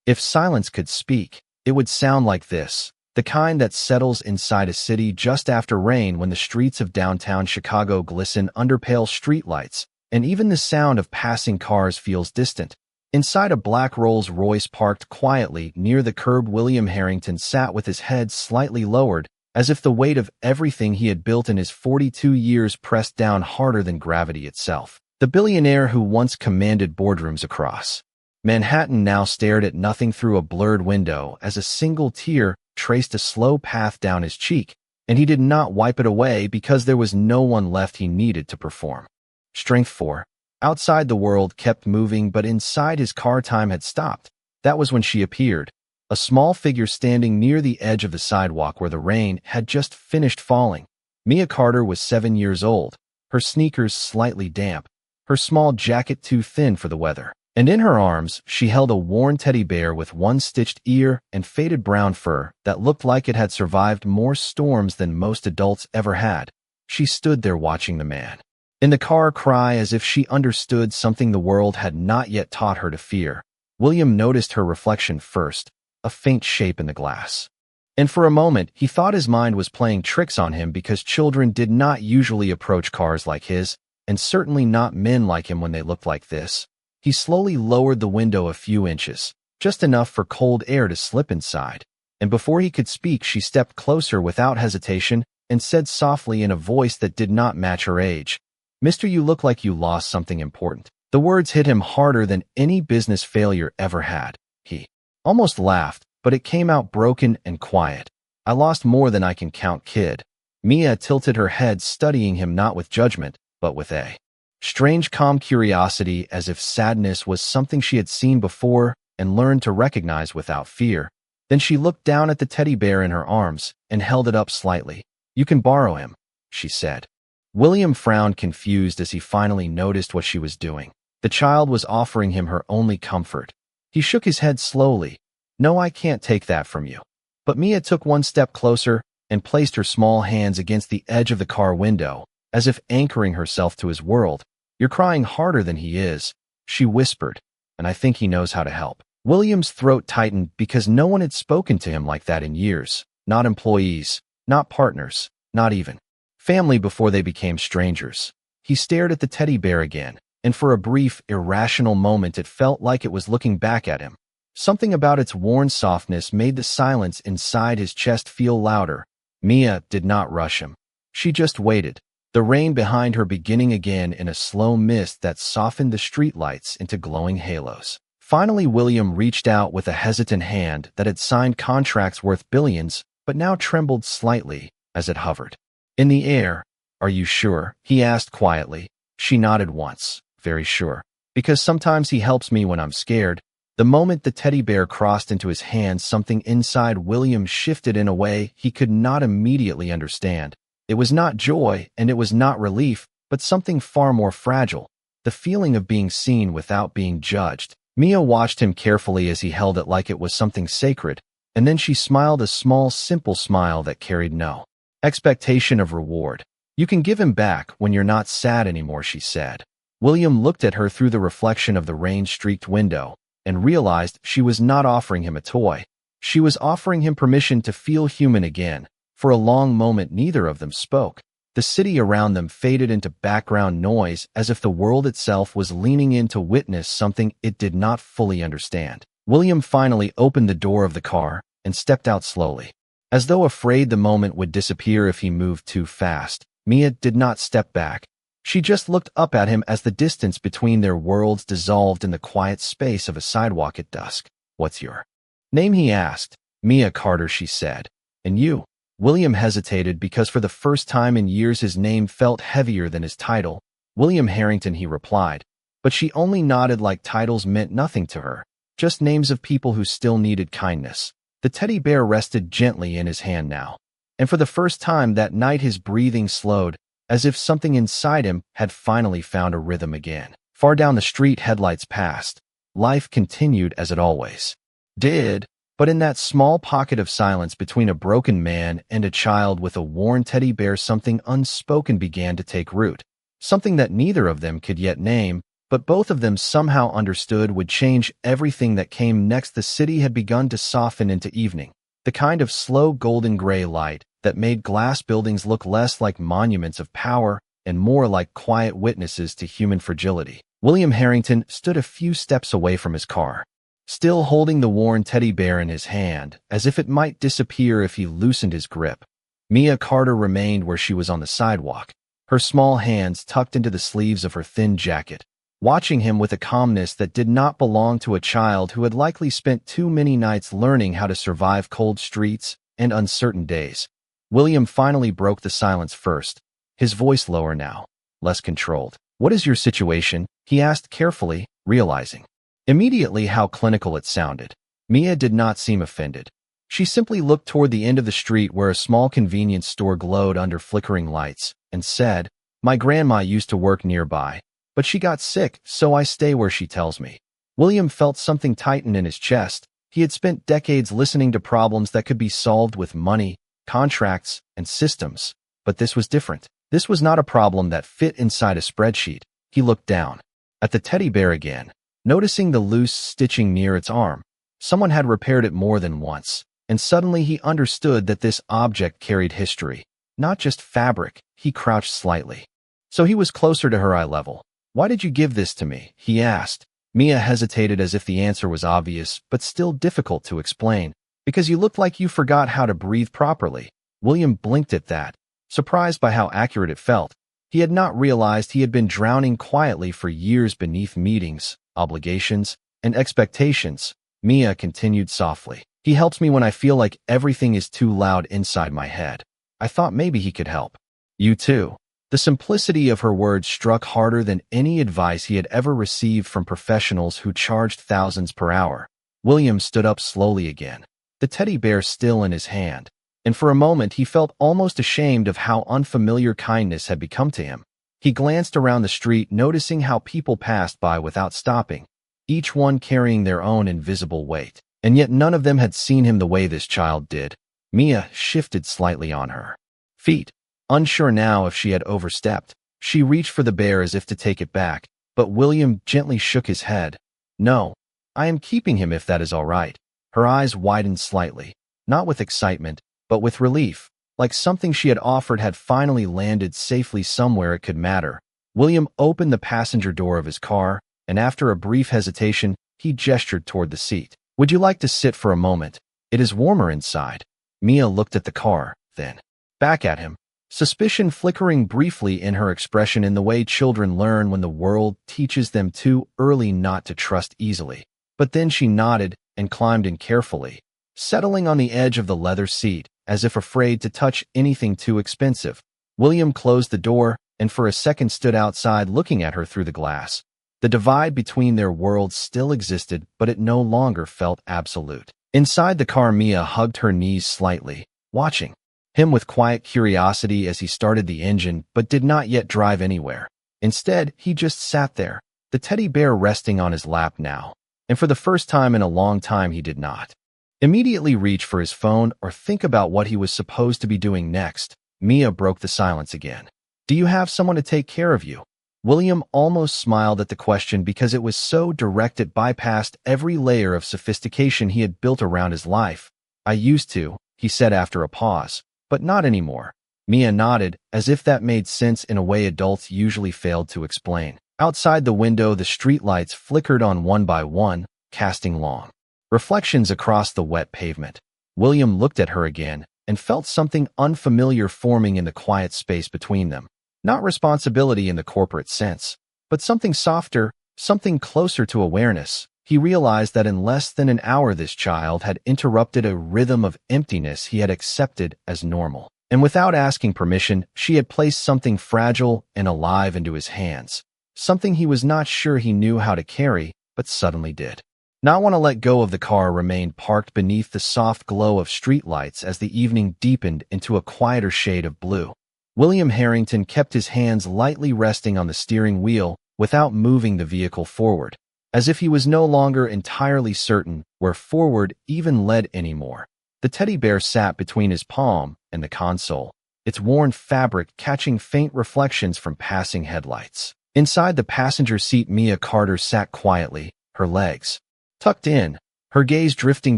If silence could speak, it would sound like this, the kind that settles inside a city just after rain when the streets of downtown Chicago glisten under pale streetlights, and even the sound of passing cars feels distant. Inside a black Rolls-Royce parked quietly near the curb, William Harrington sat with his head slightly lowered, as if the weight of everything he had built in his 42 years pressed down harder than gravity itself. The billionaire who once commanded boardrooms across Manhattan now stared at nothing through a blurred window as a single tear traced a slow path down his cheek, and he did not wipe it away because there was no one left he needed to perform. Strength 4. Outside, the world kept moving, but inside his car, time had stopped. That was when she appeared, a small figure standing near the edge of the sidewalk where the rain had just finished falling. Mia Carter was 7 years old, her sneakers slightly damp, her small jacket too thin for the weather. And in her arms, she held a worn teddy bear with one stitched ear and faded brown fur that looked like it had survived more storms than most adults ever had. She stood there watching the man in the car cry as if she understood something the world had not yet taught her to fear. William noticed her reflection first, a faint shape in the glass. And for a moment, he thought his mind was playing tricks on him because children did not usually approach cars like his, and certainly not men like him when they looked like this. He slowly lowered the window a few inches, just enough for cold air to slip inside, and before he could speak, she stepped closer without hesitation and said softly in a voice that did not match her age, "Mister, you look like you lost something important." The words hit him harder than any business failure ever had. He almost laughed, but it came out broken and quiet. "I lost more than I can count, kid." Mia tilted her head, studying him not with judgment, but with a strange calm curiosity, as if sadness was something she had seen before and learned to recognize without fear. Then she looked down at the teddy bear in her arms and held it up slightly. "You can borrow him," she said. William frowned, confused, as he finally noticed what she was doing. The child was offering him her only comfort. He shook his head slowly. "No, I can't take that from you." But Mia took one step closer and placed her small hands against the edge of the car window, as if anchoring herself to his world. "You're crying harder than he is," she whispered, "and I think he knows how to help." William's throat tightened because no one had spoken to him like that in years. Not employees, not partners, not even family before they became strangers. He stared at the teddy bear again, and for a brief, irrational moment it felt like it was looking back at him. Something about its worn softness made the silence inside his chest feel louder. Mia did not rush him. She just waited, the rain behind her beginning again in a slow mist that softened the streetlights into glowing halos. Finally, William reached out with a hesitant hand that had signed contracts worth billions, but now trembled slightly as it hovered in the air. "Are you sure?" he asked quietly. She nodded once. "Very sure. Because sometimes he helps me when I'm scared." The moment the teddy bear crossed into his hands, something inside William shifted in a way he could not immediately understand. It was not joy, and it was not relief, but something far more fragile, the feeling of being seen without being judged. Mia watched him carefully as he held it like it was something sacred, and then she smiled, a small, simple smile that carried no expectation of reward. "You can give him back when you're not sad anymore," she said. William looked at her through the reflection of the rain-streaked window and realized she was not offering him a toy. She was offering him permission to feel human again. For a long moment, neither of them spoke. The city around them faded into background noise, as if the world itself was leaning in to witness something it did not fully understand. William finally opened the door of the car and stepped out slowly, as though afraid the moment would disappear if he moved too fast. Mia did not step back. She just looked up at him as the distance between their worlds dissolved in the quiet space of a sidewalk at dusk. "What's your name?" he asked. "Mia Carter," she said. "And you?" William hesitated because for the first time in years his name felt heavier than his title. "William Harrington," he replied, but she only nodded like titles meant nothing to her, just names of people who still needed kindness. The teddy bear rested gently in his hand now, and for the first time that night his breathing slowed, as if something inside him had finally found a rhythm again. Far down the street, headlights passed. Life continued as it always did. But in that small pocket of silence between a broken man and a child with a worn teddy bear, something unspoken began to take root, something that neither of them could yet name, but both of them somehow understood would change everything that came next. The city had begun to soften into evening, the kind of slow golden gray light that made glass buildings look less like monuments of power and more like quiet witnesses to human fragility. William Harrington stood a few steps away from his car, still holding the worn teddy bear in his hand, as if it might disappear if he loosened his grip. Mia Carter remained where she was on the sidewalk, her small hands tucked into the sleeves of her thin jacket, watching him with a calmness that did not belong to a child who had likely spent too many nights learning how to survive cold streets and uncertain days. William finally broke the silence first, his voice lower now, less controlled. "What is your situation?" he asked carefully, realizing immediately how clinical it sounded. Mia did not seem offended. She simply looked toward the end of the street where a small convenience store glowed under flickering lights, and said, "My grandma used to work nearby, but she got sick, so I stay where she tells me." William felt something tighten in his chest. He had spent decades listening to problems that could be solved with money, contracts, and systems. But this was different. This was not a problem that fit inside a spreadsheet. He looked down at the teddy bear again, noticing the loose stitching near its arm. Someone had repaired it more than once, and suddenly he understood that this object carried history, not just fabric. He crouched slightly, so he was closer to her eye level. "Why did you give this to me?" he asked. Mia hesitated as if the answer was obvious, but still difficult to explain. "Because you looked like you forgot how to breathe properly." William blinked at that, surprised by how accurate it felt. He had not realized he had been drowning quietly for years beneath meetings, obligations, and expectations. Mia continued softly. "He helps me when I feel like everything is too loud inside my head." I thought maybe he could help. "You too." The simplicity of her words struck harder than any advice he had ever received from professionals who charged thousands per hour. William stood up slowly again, the teddy bear still in his hand, and for a moment he felt almost ashamed of how unfamiliar kindness had become to him. He glanced around the street, noticing how people passed by without stopping, each one carrying their own invisible weight, and yet none of them had seen him the way this child did. Mia shifted slightly on her feet, unsure now if she had overstepped. She reached for the bear as if to take it back, but William gently shook his head. "No, I am keeping him if that is all right." Her eyes widened slightly, not with excitement, but with relief, like something she had offered had finally landed safely somewhere it could matter. William opened the passenger door of his car, and after a brief hesitation, he gestured toward the seat. "Would you like to sit for a moment? It is warmer inside." Mia looked at the car, then back at him, suspicion flickering briefly in her expression, in the way children learn when the world teaches them too early not to trust easily. But then she nodded and climbed in carefully, settling on the edge of the leather seat, as if afraid to touch anything too expensive. William closed the door and for a second stood outside looking at her through the glass. The divide between their worlds still existed, but it no longer felt absolute. Inside the car, Mia hugged her knees slightly, watching him with quiet curiosity as he started the engine but did not yet drive anywhere. Instead, he just sat there, the teddy bear resting on his lap now, and for the first time in a long time he did not immediately reach for his phone or think about what he was supposed to be doing next. Mia broke the silence again. "Do you have someone to take care of you?" William almost smiled at the question because it was so direct it bypassed every layer of sophistication he had built around his life. "I used to," he said after a pause, "but not anymore." Mia nodded, as if that made sense in a way adults usually failed to explain. Outside the window, the streetlights flickered on one by one, casting long reflections across the wet pavement. William looked at her again and felt something unfamiliar forming in the quiet space between them. Not responsibility in the corporate sense, but something softer, something closer to awareness. He realized that in less than an hour this child had interrupted a rhythm of emptiness he had accepted as normal. And without asking permission, she had placed something fragile and alive into his hands. Something he was not sure he knew how to carry, but suddenly did. Not want to let go of the car remained parked beneath the soft glow of streetlights as the evening deepened into a quieter shade of blue. William Harrington kept his hands lightly resting on the steering wheel without moving the vehicle forward, as if he was no longer entirely certain where forward even led anymore. The teddy bear sat between his palm and the console, its worn fabric catching faint reflections from passing headlights. Inside the passenger seat, Mia Carter sat quietly, her legs tucked in, her gaze drifting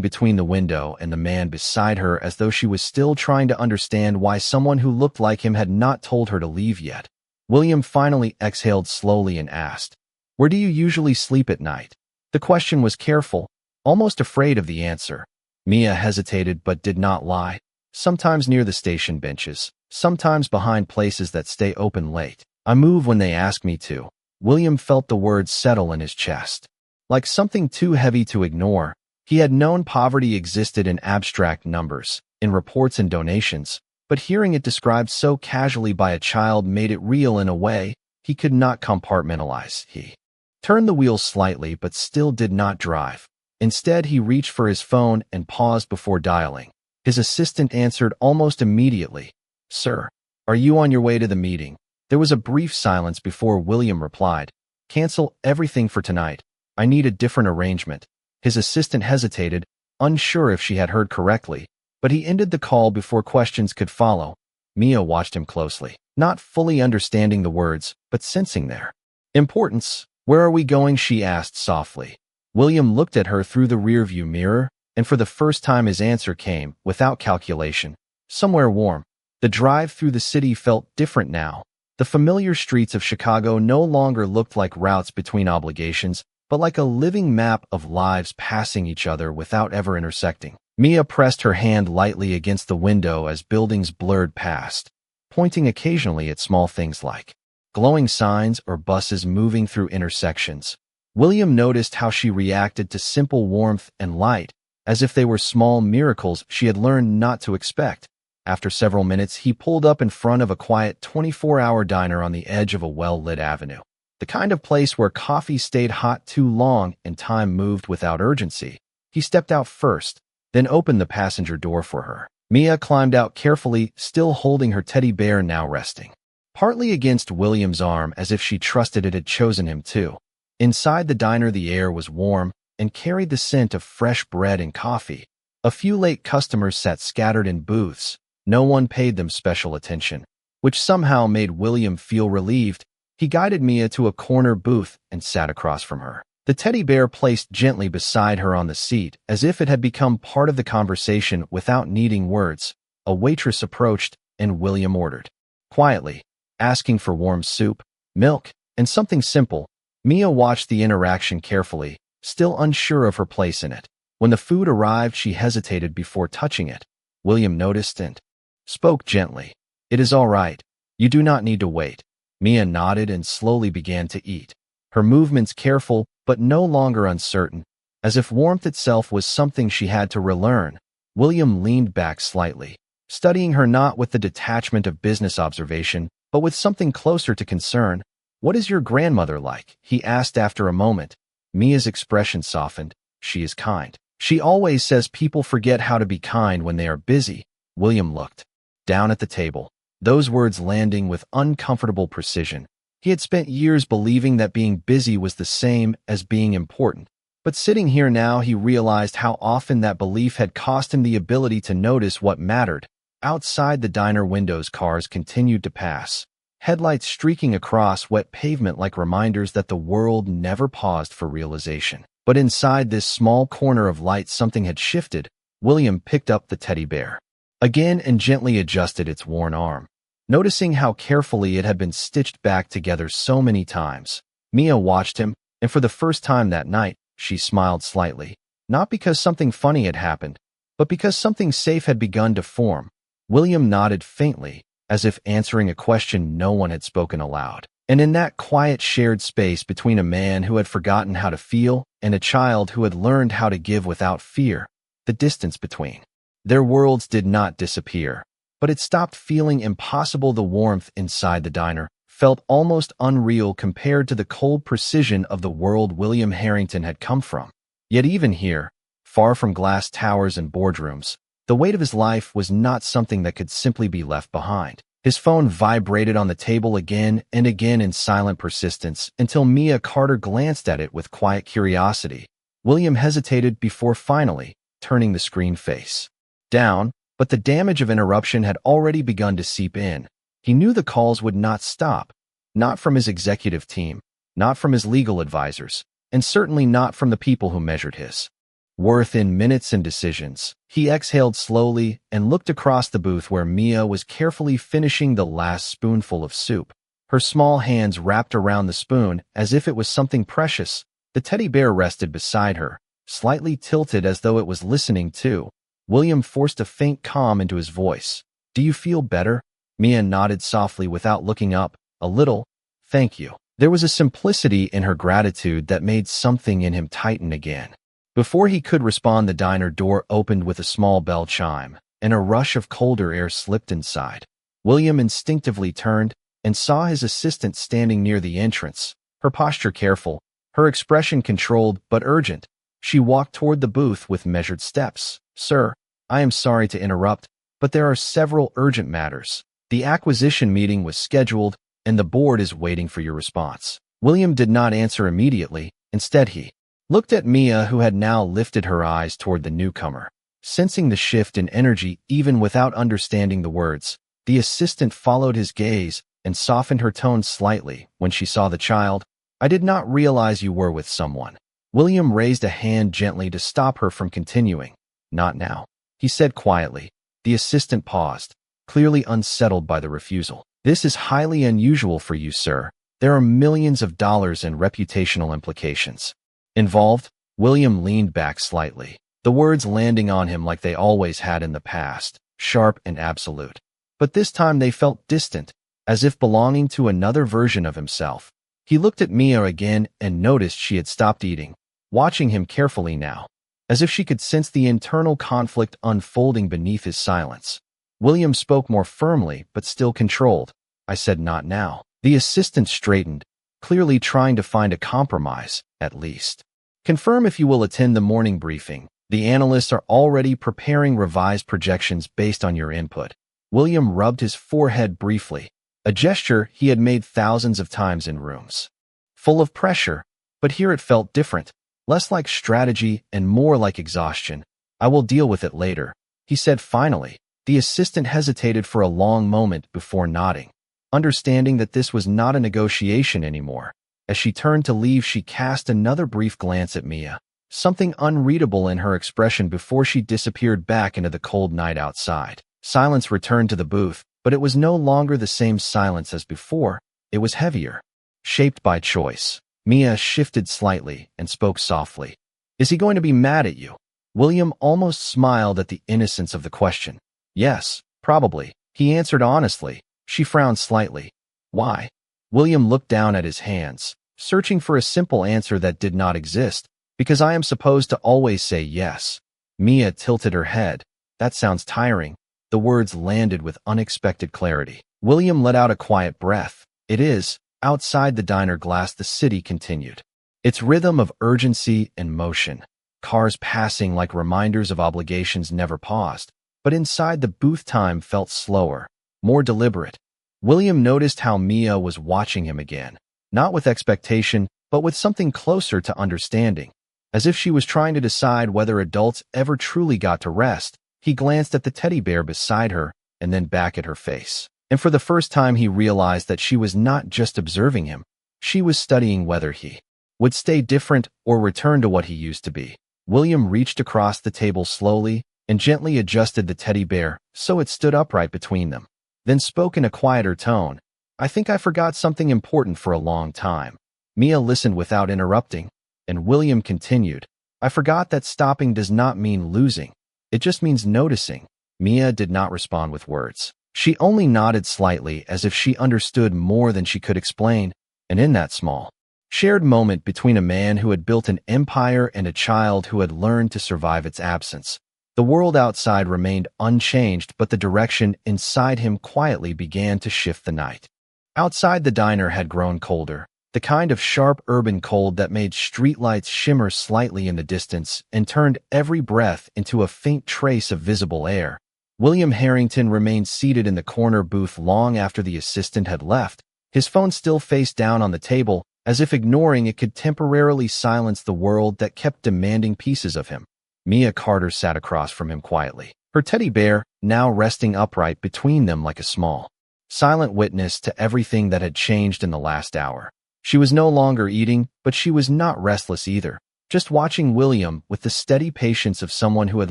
between the window and the man beside her as though she was still trying to understand why someone who looked like him had not told her to leave yet. William finally exhaled slowly and asked, "Where do you usually sleep at night?" The question was careful, almost afraid of the answer. Mia hesitated but did not lie. "Sometimes near the station benches, sometimes behind places that stay open late. I move when they ask me to." William felt the words settle in his chest. Like something too heavy to ignore, he had known poverty existed in abstract numbers, in reports and donations, but hearing it described so casually by a child made it real in a way he could not compartmentalize. He turned the wheel slightly but still did not drive. Instead, he reached for his phone and paused before dialing. His assistant answered almost immediately. "Sir, are you on your way to the meeting?" There was a brief silence before William replied, "Cancel everything for tonight. I need a different arrangement." His assistant hesitated, unsure if she had heard correctly, but he ended the call before questions could follow. Mia watched him closely, not fully understanding the words, but sensing their importance. "Where are we going?" she asked softly. William looked at her through the rearview mirror, and for the first time his answer came, without calculation. "Somewhere warm." The drive through the city felt different now. The familiar streets of Chicago no longer looked like routes between obligations, but like a living map of lives passing each other without ever intersecting. Mia pressed her hand lightly against the window as buildings blurred past, pointing occasionally at small things like glowing signs or buses moving through intersections. William noticed how she reacted to simple warmth and light, as if they were small miracles she had learned not to expect. After several minutes, he pulled up in front of a quiet 24-hour diner on the edge of a well-lit avenue. The kind of place where coffee stayed hot too long and time moved without urgency. He stepped out first, then opened the passenger door for her. Mia climbed out carefully, still holding her teddy bear now resting partly against William's arm as if she trusted it had chosen him too. Inside the diner, the air was warm and carried the scent of fresh bread and coffee. A few late customers sat scattered in booths. No one paid them special attention, which somehow made William feel relieved. He guided Mia to a corner booth and sat across from her, the teddy bear placed gently beside her on the seat, as if it had become part of the conversation without needing words. A waitress approached, and William ordered quietly, asking for warm soup, milk, and something simple. Mia watched the interaction carefully, still unsure of her place in it. When the food arrived, she hesitated before touching it. William noticed and spoke gently. "It is all right. You do not need to wait." Mia nodded and slowly began to eat, her movements careful but no longer uncertain, as if warmth itself was something she had to relearn. William leaned back slightly, studying her not with the detachment of business observation, but with something closer to concern. "What is your grandmother like?" he asked after a moment. Mia's expression softened. "She is kind. She always says people forget how to be kind when they are busy." William looked down at the table, those words landing with uncomfortable precision. He had spent years believing that being busy was the same as being important. But sitting here now, he realized how often that belief had cost him the ability to notice what mattered. Outside the diner windows, cars continued to pass, headlights streaking across wet pavement like reminders that the world never paused for realization. But inside this small corner of light, something had shifted. William picked up the teddy bear again and gently adjusted its worn arm, noticing how carefully it had been stitched back together so many times. Mia watched him, and for the first time that night, she smiled slightly, not because something funny had happened, but because something safe had begun to form. William nodded faintly, as if answering a question no one had spoken aloud. And in that quiet shared space between a man who had forgotten how to feel and a child who had learned how to give without fear, the distance between their worlds did not disappear, but it stopped feeling impossible. The warmth inside the diner felt almost unreal compared to the cold precision of the world William Harrington had come from. Yet even here, far from glass towers and boardrooms, the weight of his life was not something that could simply be left behind. His phone vibrated on the table again and again in silent persistence until Mia Carter glanced at it with quiet curiosity. William hesitated before finally turning the screen face down, but the damage of interruption had already begun to seep in. He knew the calls would not stop. Not from his executive team, not from his legal advisors, and certainly not from the people who measured his worth in minutes and decisions. He exhaled slowly and looked across the booth where Mia was carefully finishing the last spoonful of soup. Her small hands wrapped around the spoon as if it was something precious. The teddy bear rested beside her, slightly tilted as though it was listening too. William forced a faint calm into his voice. "Do you feel better?" Mia nodded softly without looking up. "A little, thank you." There was a simplicity in her gratitude that made something in him tighten again. Before he could respond, the diner door opened with a small bell chime, and a rush of colder air slipped inside. William instinctively turned and saw his assistant standing near the entrance, her posture careful, her expression controlled but urgent. She walked toward the booth with measured steps. "Sir, I am sorry to interrupt, but there are several urgent matters. The acquisition meeting was scheduled, and the board is waiting for your response." William did not answer immediately. Instead, he looked at Mia, who had now lifted her eyes toward the newcomer. Sensing the shift in energy even without understanding the words, the assistant followed his gaze and softened her tone slightly when she saw the child. "I did not realize you were with someone." William raised a hand gently to stop her from continuing. "Not now," he said quietly. The assistant paused, clearly unsettled by the refusal. "This is highly unusual for you, sir. There are millions of dollars and reputational implications involved." William leaned back slightly, the words landing on him like they always had in the past, sharp and absolute. But this time they felt distant, as if belonging to another version of himself. He looked at Mia again and noticed she had stopped eating, watching him carefully now, as if she could sense the internal conflict unfolding beneath his silence. William spoke more firmly but still controlled. "I said not now." The assistant straightened, clearly trying to find a compromise, at least. "Confirm if you will attend the morning briefing. The analysts are already preparing revised projections based on your input." William rubbed his forehead briefly, a gesture he had made thousands of times in rooms full of pressure, but here it felt different, less like strategy and more like exhaustion. "I will deal with it later," he said finally. The assistant hesitated for a long moment before nodding, understanding that this was not a negotiation anymore. As she turned to leave, she cast another brief glance at Mia, something unreadable in her expression before she disappeared back into the cold night outside. Silence returned to the booth, but it was no longer the same silence as before. It was heavier, shaped by choice. Mia shifted slightly and spoke softly. "Is he going to be mad at you?" William almost smiled at the innocence of the question. "Yes, probably," he answered honestly. She frowned slightly. "Why?" William looked down at his hands, searching for a simple answer that did not exist. "Because I am supposed to always say yes." Mia tilted her head. "That sounds tiring." The words landed with unexpected clarity. William let out a quiet breath. "It is." Outside the diner glass, the city continued, its rhythm of urgency and motion. Cars passing like reminders of obligations never paused. But inside the booth, time felt slower, more deliberate. William noticed how Mia was watching him again, not with expectation, but with something closer to understanding, as if she was trying to decide whether adults ever truly got to rest. He glanced at the teddy bear beside her and then back at her face. And for the first time, he realized that she was not just observing him. She was studying whether he would stay different or return to what he used to be. William reached across the table slowly and gently adjusted the teddy bear so it stood upright between them, then spoke in a quieter tone. "I think I forgot something important for a long time." Mia listened without interrupting, and William continued. "I forgot that stopping does not mean losing. It just means noticing." Mia did not respond with words. She only nodded slightly, as if she understood more than she could explain. And in that small, shared moment between a man who had built an empire and a child who had learned to survive its absence, the world outside remained unchanged, but the direction inside him quietly began to shift. The night outside the diner had grown colder, the kind of sharp urban cold that made streetlights shimmer slightly in the distance and turned every breath into a faint trace of visible air. William Harrington remained seated in the corner booth long after the assistant had left, his phone still face down on the table, as if ignoring it could temporarily silence the world that kept demanding pieces of him. Mia Carter sat across from him quietly, her teddy bear now resting upright between them like a small silent witness to everything that had changed in the last hour. She was no longer eating, but she was not restless either, just watching William with the steady patience of someone who had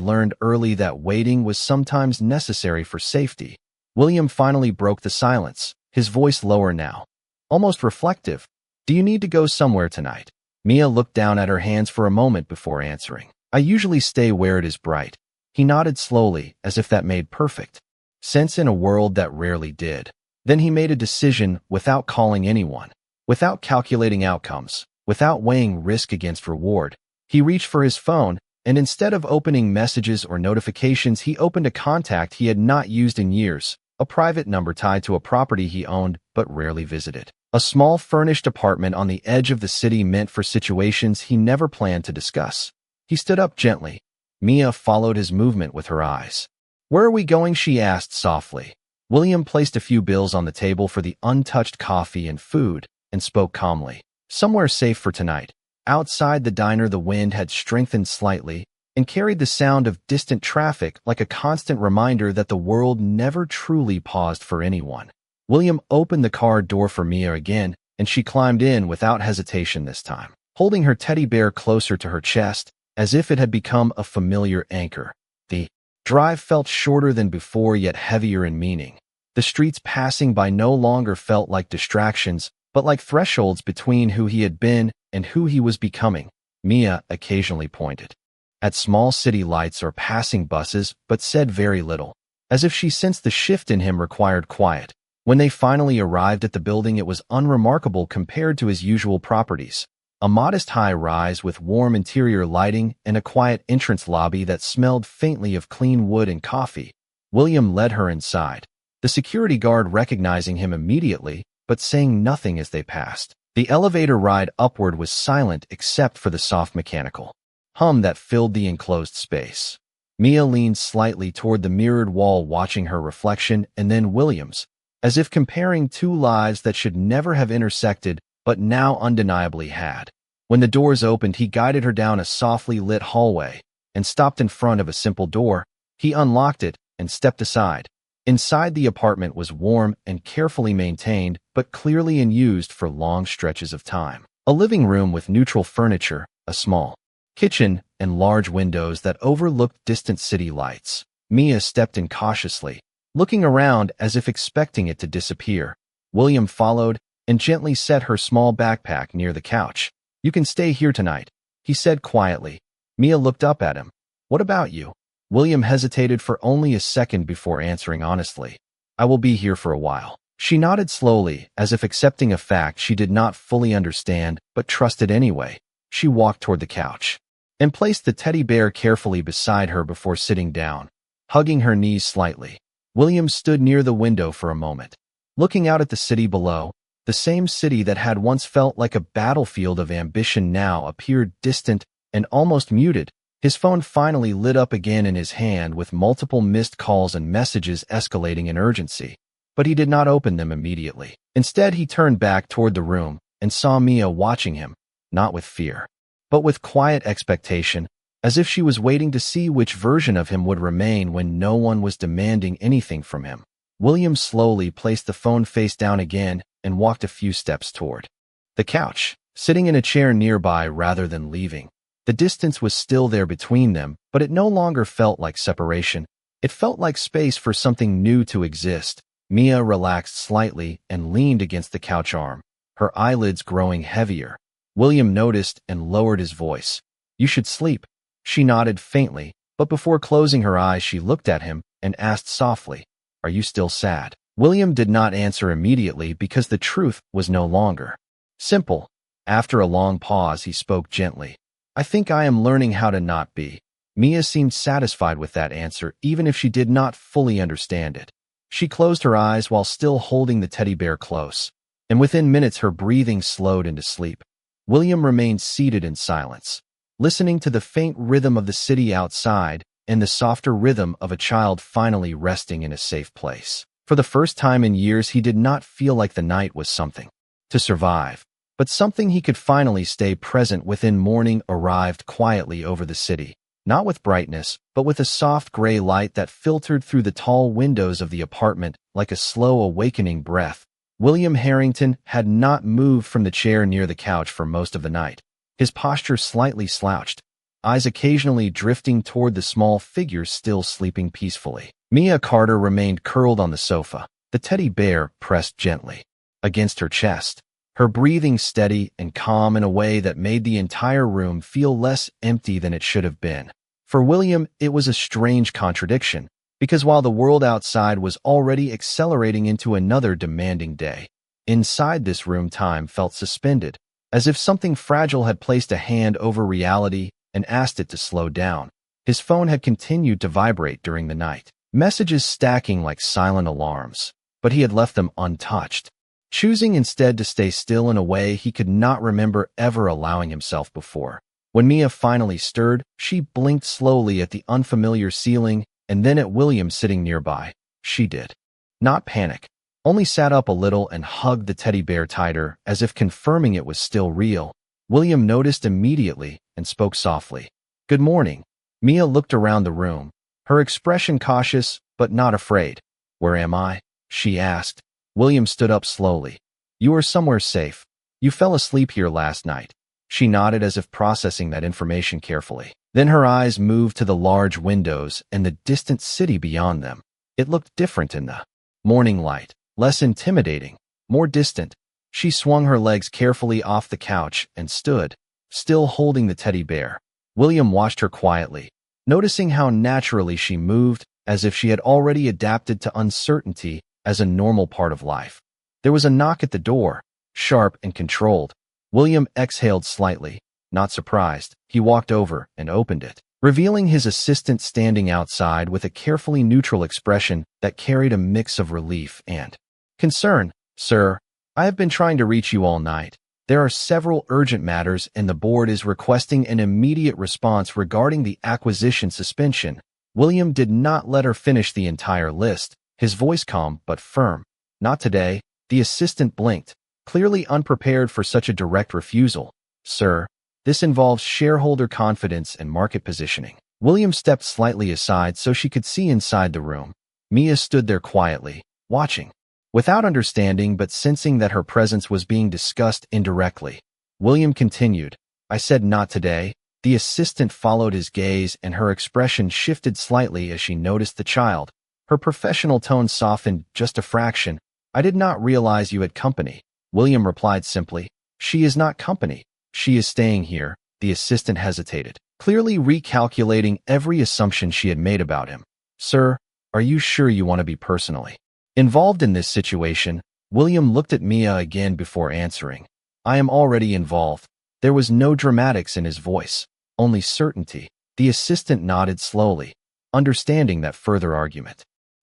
learned early that waiting was sometimes necessary for safety. William finally broke the silence, his voice lower now, almost reflective. "Do you need to go somewhere tonight?" Mia looked down at her hands for a moment before answering. "I usually stay where it is bright." He nodded slowly, as if that made perfect sense in a world that rarely did. Then he made a decision without calling anyone, without calculating outcomes, without weighing risk against reward. He reached for his phone, and instead of opening messages or notifications, he opened a contact he had not used in years, a private number tied to a property he owned but rarely visited. A small furnished apartment on the edge of the city meant for situations he never planned to discuss. He stood up gently. Mia followed his movement with her eyes. "Where are we going?" she asked softly. William placed a few bills on the table for the untouched coffee and food and spoke calmly. "Somewhere safe for tonight." Outside the diner, the wind had strengthened slightly and carried the sound of distant traffic like a constant reminder that the world never truly paused for anyone. William opened the car door for Mia again, and she climbed in without hesitation this time, holding her teddy bear closer to her chest, as if it had become a familiar anchor. The drive felt shorter than before, yet heavier in meaning. The streets passing by no longer felt like distractions, but like thresholds between who he had been and who he was becoming. Mia occasionally pointed at small city lights or passing buses, but said very little, as if she sensed the shift in him required quiet. When they finally arrived at the building, it was unremarkable compared to his usual properties. A modest high-rise with warm interior lighting and a quiet entrance lobby that smelled faintly of clean wood and coffee. William led her inside, the security guard recognizing him immediately, but saying nothing as they passed. The elevator ride upward was silent except for the soft mechanical hum that filled the enclosed space. Mia leaned slightly toward the mirrored wall, watching her reflection and then William's, as if comparing two lives that should never have intersected but now undeniably had. When the doors opened, he guided her down a softly lit hallway and stopped in front of a simple door. He unlocked it and stepped aside. Inside, the apartment was warm and carefully maintained, but clearly unused for long stretches of time. A living room with neutral furniture, a small kitchen, and large windows that overlooked distant city lights. Mia stepped in cautiously, looking around as if expecting it to disappear. William followed and gently set her small backpack near the couch. "You can stay here tonight," he said quietly. Mia looked up at him. "What about you?" William hesitated for only a second before answering honestly. "I will be here for a while." She nodded slowly, as if accepting a fact she did not fully understand, but trusted anyway. She walked toward the couch and placed the teddy bear carefully beside her before sitting down, hugging her knees slightly. William stood near the window for a moment, looking out at the city below. The same city that had once felt like a battlefield of ambition now appeared distant and almost muted. His phone finally lit up again in his hand, with multiple missed calls and messages escalating in urgency. But he did not open them immediately. Instead, he turned back toward the room and saw Mia watching him, not with fear, but with quiet expectation, as if she was waiting to see which version of him would remain when no one was demanding anything from him. William slowly placed the phone face down again and walked a few steps toward the couch, sitting in a chair nearby rather than leaving. The distance was still there between them, but it no longer felt like separation. It felt like space for something new to exist. Mia relaxed slightly and leaned against the couch arm, her eyelids growing heavier. William noticed and lowered his voice. "You should sleep." She nodded faintly, but before closing her eyes, she looked at him and asked softly, "Are you still sad?" William did not answer immediately because the truth was no longer simple. After a long pause, he spoke gently. "I think I am learning how to not be." Mia seemed satisfied with that answer, even if she did not fully understand it. She closed her eyes while still holding the teddy bear close, and within minutes her breathing slowed into sleep. William remained seated in silence, listening to the faint rhythm of the city outside and the softer rhythm of a child finally resting in a safe place. For the first time in years, he did not feel like the night was something to survive, but something he could finally stay present within. Morning arrived quietly over the city. not with brightness, but with a soft gray light that filtered through the tall windows of the apartment like a slow awakening breath. William Harrington had not moved from the chair near the couch for most of the night, his posture slightly slouched, eyes occasionally drifting toward the small figure still sleeping peacefully. Mia Carter remained curled on the sofa, the teddy bear pressed gently against her chest, her breathing steady and calm in a way that made the entire room feel less empty than it should have been. For William, it was a strange contradiction, because while the world outside was already accelerating into another demanding day, inside this room time felt suspended, as if something fragile had placed a hand over reality and asked it to slow down. His phone had continued to vibrate during the night, messages stacking like silent alarms, but he had left them untouched, choosing instead to stay still in a way he could not remember ever allowing himself before. When Mia finally stirred, she blinked slowly at the unfamiliar ceiling and then at William sitting nearby. She did not panic, only sat up a little and hugged the teddy bear tighter as if confirming it was still real. William noticed immediately and spoke softly. "Good morning." Mia looked around the room, her expression cautious but not afraid. "Where am I?" she asked. William stood up slowly. "You are somewhere safe. You fell asleep here last night." She nodded as if processing that information carefully. Then her eyes moved to the large windows and the distant city beyond them. It looked different in the morning light, less intimidating, more distant. She swung her legs carefully off the couch and stood, still holding the teddy bear. William watched her quietly, noticing how naturally she moved, as if she had already adapted to uncertainty as a normal part of life. There was a knock at the door, sharp and controlled. William exhaled slightly. Not surprised, he walked over and opened it, revealing his assistant standing outside with a carefully neutral expression that carried a mix of relief and concern. "Sir, I have been trying to reach you all night. There are several urgent matters and the board is requesting an immediate response regarding the acquisition suspension." William did not let her finish the entire list, his voice calm but firm. "Not today." The assistant blinked, clearly unprepared for such a direct refusal. "Sir, this involves shareholder confidence and market positioning." William stepped slightly aside so she could see inside the room. Mia stood there quietly, watching, without understanding but sensing that her presence was being discussed indirectly. William continued, "I said not today." The assistant followed his gaze and her expression shifted slightly as she noticed the child. Her professional tone softened just a fraction. "I did not realize you had company." William replied simply, "She is not company. She is staying here." The assistant hesitated, clearly recalculating every assumption she had made about him. "Sir, are you sure you want to be personally involved in this situation?" William looked at Mia again before answering. "I am already involved." There was no dramatics in his voice, only certainty. The assistant nodded slowly, understanding that further argument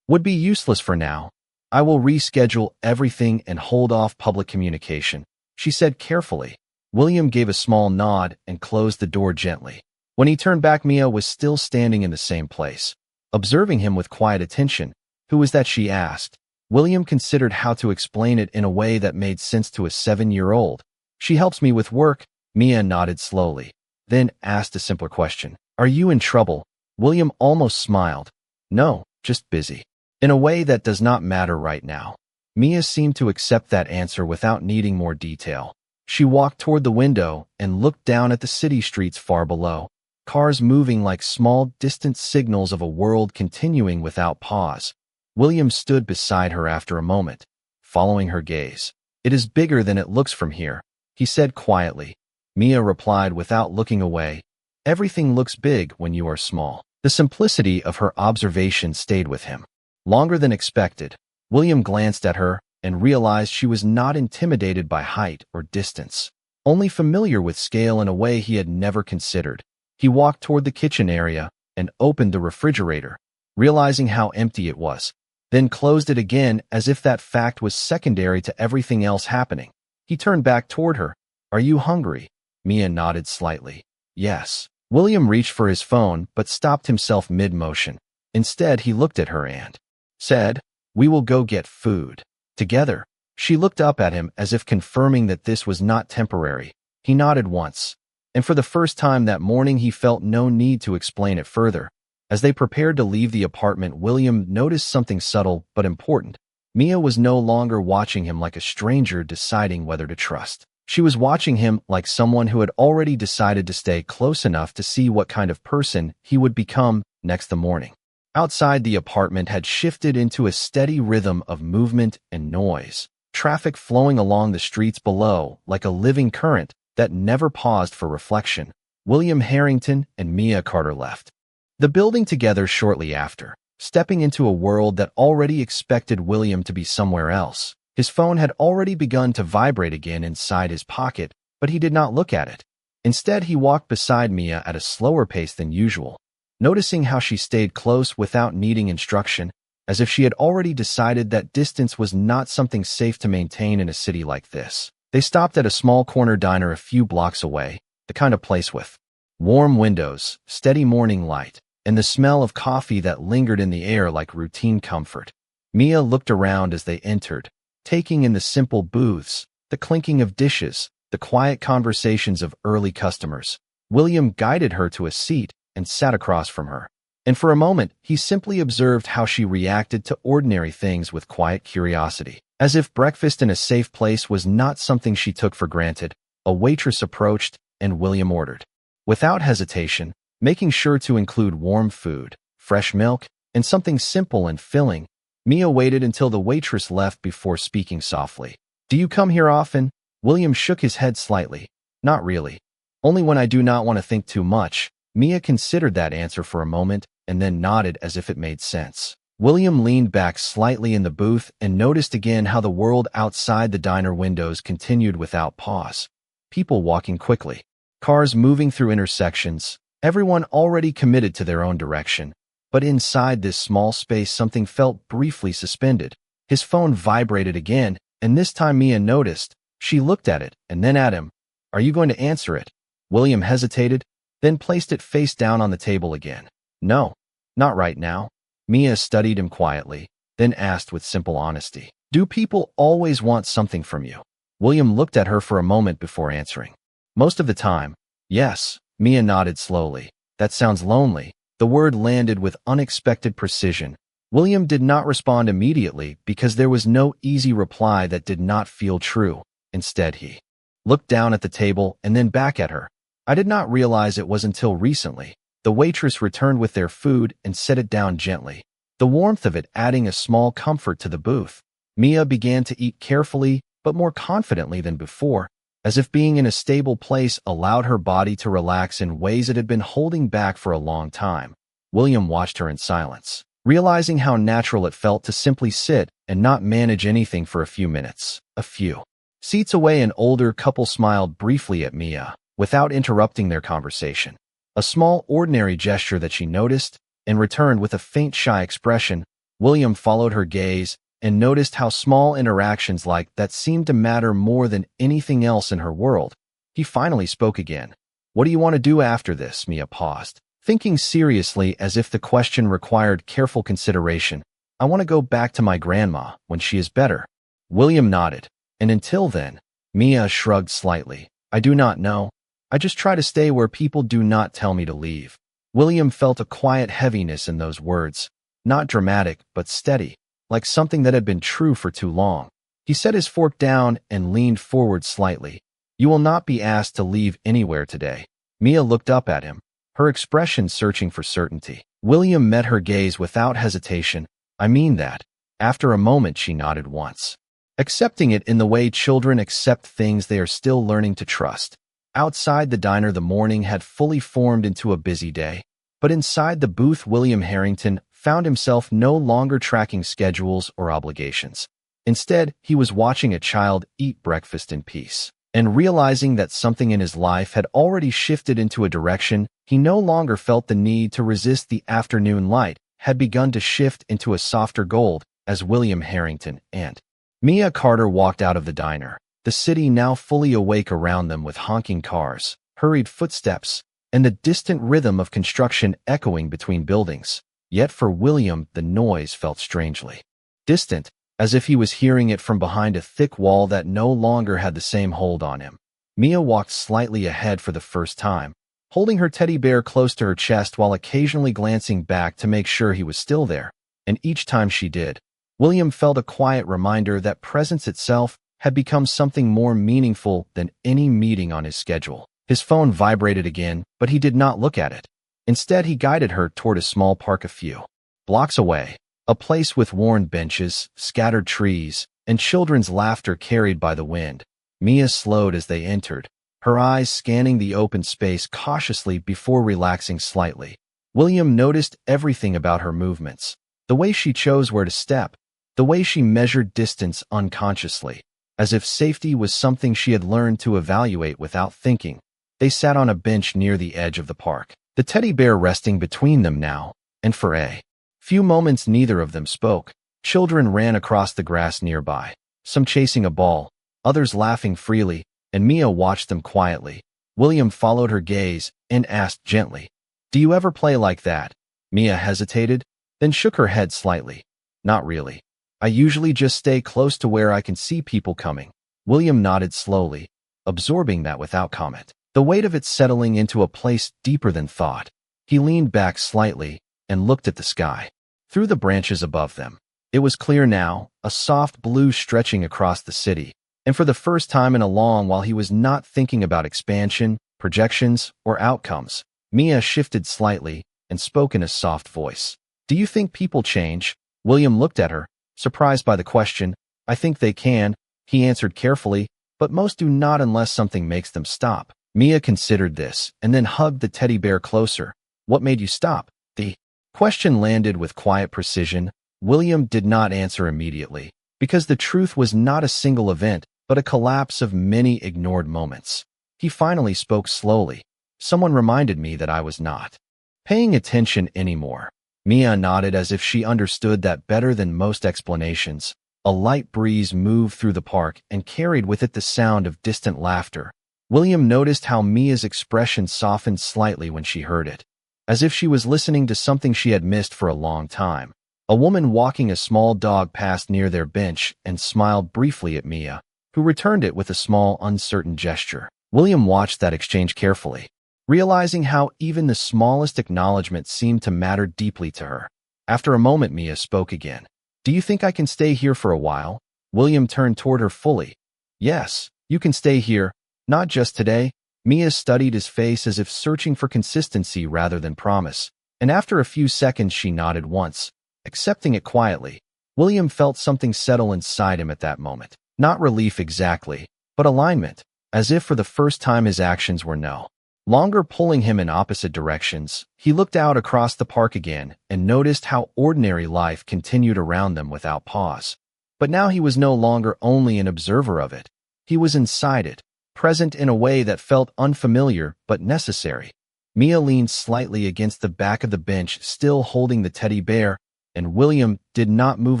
would be useless for now. "I will reschedule everything and hold off public communication," she said carefully. William gave a small nod and closed the door gently. When he turned back, Mia was still standing in the same place, observing him with quiet attention. "Who was that?" she asked. William considered how to explain it in a way that made sense to a 7-year-old. "She helps me with work." Mia nodded slowly, then asked a simpler question. "Are you in trouble?" William almost smiled. "No, just busy. In a way that does not matter right now." Mia seemed to accept that answer without needing more detail. She walked toward the window and looked down at the city streets far below, cars moving like small, distant signals of a world continuing without pause. William stood beside her after a moment, following her gaze. "It is bigger than it looks from here," he said quietly. Mia replied without looking away, "Everything looks big when you are small." The simplicity of her observation stayed with him longer than expected. William glanced at her and realized she was not intimidated by height or distance, only familiar with scale in a way he had never considered. He walked toward the kitchen area and opened the refrigerator, realizing how empty it was, then closed it again as if that fact was secondary to everything else happening. He turned back toward her. "Are you hungry?" Mia nodded slightly. "Yes." William reached for his phone but stopped himself mid-motion. Instead, he looked at her and said, "We will go get food together." She looked up at him as if confirming that this was not temporary. He nodded once, And for the first time that morning, he felt no need to explain it further. As they prepared to leave the apartment, William noticed something subtle but important. Mia was no longer watching him like a stranger deciding whether to trust. She was watching him like someone who had already decided to stay close enough to see what kind of person he would become next the morning. Outside, the apartment had shifted into a steady rhythm of movement and noise, traffic flowing along the streets below like a living current that never paused for reflection. William Harrington and Mia Carter left the building together shortly after, stepping into a world that already expected William to be somewhere else. His phone had already begun to vibrate again inside his pocket, but he did not look at it. Instead, he walked beside Mia at a slower pace than usual, noticing how she stayed close without needing instruction, as if she had already decided that distance was not something safe to maintain in a city like this. They stopped at a small corner diner a few blocks away, the kind of place with warm windows, steady morning light, and the smell of coffee that lingered in the air like routine comfort. Mia looked around as they entered, taking in the simple booths, the clinking of dishes, the quiet conversations of early customers. William guided her to a seat and sat across from her. And for a moment, he simply observed how she reacted to ordinary things with quiet curiosity. As if breakfast in a safe place was not something she took for granted, a waitress approached, and William ordered. Without hesitation, making sure to include warm food, fresh milk, and something simple and filling, Mia waited until the waitress left before speaking softly. "Do you come here often?" William shook his head slightly. "Not really. Only when I do not want to think too much." Mia considered that answer for a moment and then nodded as if it made sense. William leaned back slightly in the booth and noticed again how the world outside the diner windows continued without pause. People walking quickly, cars moving through intersections, everyone already committed to their own direction. But inside this small space, something felt briefly suspended. His phone vibrated again, and this time Mia noticed. She looked at it and then at him. "Are you going to answer it?" William hesitated, then placed it face down on the table again. "No, not right now." Mia studied him quietly, then asked with simple honesty, "Do people always want something from you?" William looked at her for a moment before answering. "Most of the time, yes." Mia nodded slowly. "That sounds lonely." The word landed with unexpected precision. William did not respond immediately because there was no easy reply that did not feel true. Instead, he looked down at the table and then back at her. "I did not realize it was until recently." The waitress returned with their food and set it down gently, the warmth of it adding a small comfort to the booth. Mia began to eat carefully but more confidently than before, as if being in a stable place allowed her body to relax in ways it had been holding back for a long time. William watched her in silence, realizing how natural it felt to simply sit and not manage anything for a few minutes. A few seats away, an older couple smiled briefly at Mia, without interrupting their conversation. A small, ordinary gesture that she noticed and returned with a faint, shy expression. William followed her gaze and noticed how small interactions like that seemed to matter more than anything else in her world. He finally spoke again. "What do you want to do after this?" Mia paused, thinking seriously as if the question required careful consideration. "I want to go back to my grandma when she is better." William nodded. "And until then?" Mia shrugged slightly. "I do not know. I just try to stay where people do not tell me to leave." William felt a quiet heaviness in those words, not dramatic but steady, like something that had been true for too long. He set his fork down and leaned forward slightly. "You will not be asked to leave anywhere today." Mia looked up at him, her expression searching for certainty. William met her gaze without hesitation. "I mean that." After a moment, she nodded once, accepting it in the way children accept things they are still learning to trust. Outside the diner, the morning had fully formed into a busy day, but inside the booth, William Harrington found himself no longer tracking schedules or obligations. Instead, he was watching a child eat breakfast in peace, and realizing that something in his life had already shifted into a direction he no longer felt the need to resist. The afternoon light had begun to shift into a softer gold as William Harrington and Mia Carter walked out of the diner, the city now fully awake around them with honking cars, hurried footsteps, and the distant rhythm of construction echoing between buildings. Yet for William, the noise felt strangely distant, as if he was hearing it from behind a thick wall that no longer had the same hold on him. Mia walked slightly ahead for the first time, holding her teddy bear close to her chest while occasionally glancing back to make sure he was still there. And each time she did, William felt a quiet reminder that presence itself had become something more meaningful than any meeting on his schedule. His phone vibrated again, but he did not look at it. Instead, he guided her toward a small park a few blocks away, a place with worn benches, scattered trees, and children's laughter carried by the wind. Mia slowed as they entered, her eyes scanning the open space cautiously before relaxing slightly. William noticed everything about her movements, the way she chose where to step, the way she measured distance unconsciously, as if safety was something she had learned to evaluate without thinking. They sat on a bench near the edge of the park, the teddy bear resting between them now, and for a few moments neither of them spoke. Children ran across the grass nearby, some chasing a ball, others laughing freely, and Mia watched them quietly. William followed her gaze and asked gently, "Do you ever play like that?" Mia hesitated, then shook her head slightly. "Not really. I usually just stay close to where I can see people coming." William nodded slowly, absorbing that without comment, the weight of it settling into a place deeper than thought. He leaned back slightly and looked at the sky. Through the branches above them, it was clear now, a soft blue stretching across the city. And for the first time in a long while he was not thinking about expansion, projections, or outcomes. Mia shifted slightly and spoke in a soft voice. "Do you think people change?" William looked at her, surprised by the question. "I think they can," he answered carefully, "but most do not unless something makes them stop." Mia considered this and then hugged the teddy bear closer. "What made you stop?" The question landed with quiet precision. William did not answer immediately, because the truth was not a single event, but a collapse of many ignored moments. He finally spoke slowly. "Someone reminded me that I was not paying attention anymore." Mia nodded as if she understood that better than most explanations. A light breeze moved through the park and carried with it the sound of distant laughter. William noticed how Mia's expression softened slightly when she heard it, as if she was listening to something she had missed for a long time. A woman walking a small dog passed near their bench and smiled briefly at Mia, who returned it with a small, uncertain gesture. William watched that exchange carefully, realizing how even the smallest acknowledgement seemed to matter deeply to her. After a moment, Mia spoke again. "Do you think I can stay here for a while?" William turned toward her fully. "Yes, you can stay here. Not just today." Mia studied his face as if searching for consistency rather than promise, and after a few seconds she nodded once, accepting it quietly. William felt something settle inside him at that moment. Not relief exactly, but alignment, as if for the first time his actions were no longer pulling him in opposite directions. He looked out across the park again and noticed how ordinary life continued around them without pause. But now he was no longer only an observer of it. He was inside it, present in a way that felt unfamiliar but necessary. Mia leaned slightly against the back of the bench, still holding the teddy bear, and William did not move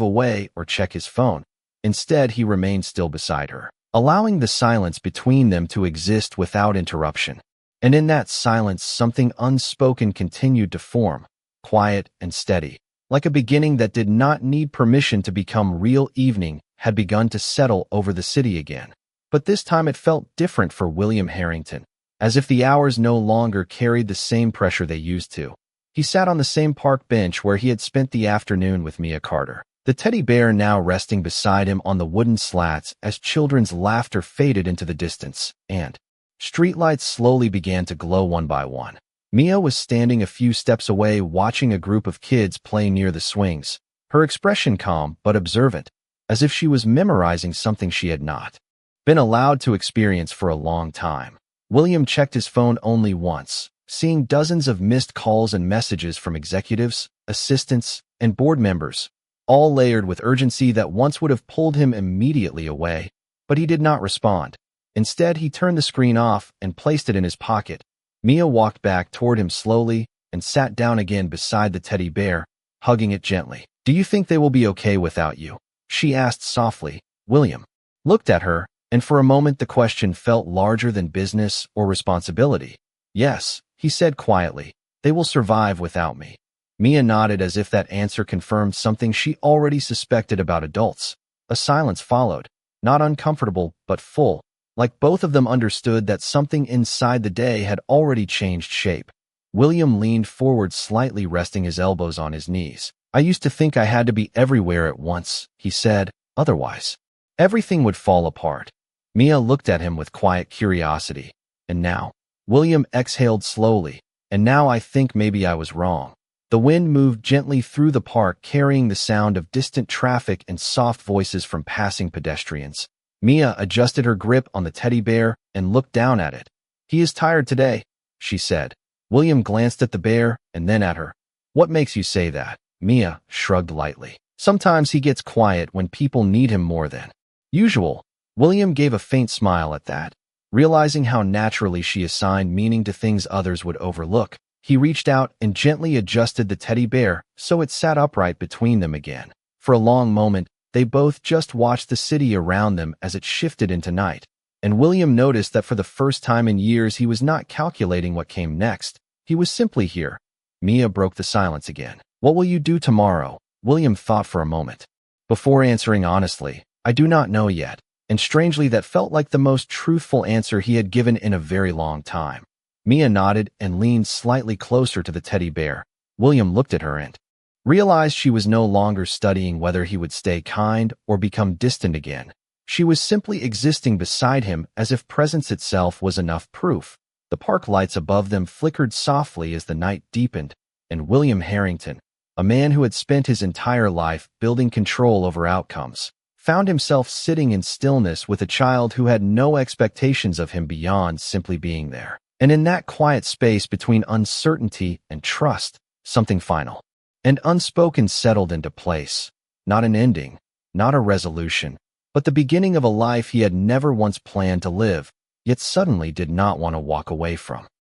away or check his phone. Instead, he remained still beside her, allowing the silence between them to exist without interruption. And in that silence, something unspoken continued to form, quiet and steady, like a beginning that did not need permission to become real. Evening had begun to settle over the city again. But this time it felt different for William Harrington, as if the hours no longer carried the same pressure they used to. He sat on the same park bench where he had spent the afternoon with Mia Carter, the teddy bear now resting beside him on the wooden slats as children's laughter faded into the distance, and streetlights slowly began to glow one by one. Mia was standing a few steps away watching a group of kids play near the swings, her expression calm but observant, as if she was memorizing something she had not been allowed to experience for a long time. William checked his phone only once, seeing dozens of missed calls and messages from executives, assistants, and board members, all layered with urgency that once would have pulled him immediately away, but he did not respond. Instead, he turned the screen off and placed it in his pocket. Mia walked back toward him slowly and sat down again beside the teddy bear, hugging it gently. "Do you think they will be okay without you?" she asked softly. William looked at her, and for a moment the question felt larger than business or responsibility. "Yes," he said quietly, "they will survive without me." Mia nodded as if that answer confirmed something she already suspected about adults. A silence followed, not uncomfortable, but full. like both of them understood that something inside the day had already changed shape. William leaned forward slightly, resting his elbows on his knees. I used to think I had to be everywhere at once, he said. Otherwise, everything would fall apart. Mia looked at him with quiet curiosity. And now? William exhaled slowly. And now I think maybe I was wrong. The wind moved gently through the park, carrying the sound of distant traffic and soft voices from passing pedestrians. Mia adjusted her grip on the teddy bear and looked down at it. He is tired today, she said. William glanced at the bear and then at her. What makes you say that? Mia shrugged lightly. Sometimes he gets quiet when people need him more than usual. William gave a faint smile at that. Realizing how naturally she assigned meaning to things others would overlook, he reached out and gently adjusted the teddy bear so it sat upright between them again. For a long moment, they both just watched the city around them as it shifted into night. And William noticed that for the first time in years he was not calculating what came next. He was simply here. Mia broke the silence again. What will you do tomorrow? William thought for a moment. Before answering honestly, I do not know yet. And strangely, that felt like the most truthful answer he had given in a very long time. Mia nodded and leaned slightly closer to the teddy bear. William looked at her and realized she was no longer studying whether he would stay kind or become distant again. She was simply existing beside him as if presence itself was enough proof. The park lights above them flickered softly as the night deepened, and William Harrington, a man who had spent his entire life building control over outcomes, found himself sitting in stillness with a child who had no expectations of him beyond simply being there. And in that quiet space between uncertainty and trust, something final and unspoken settled into place. Not an ending, not a resolution, but the beginning of a life he had never once planned to live, yet suddenly did not want to walk away from.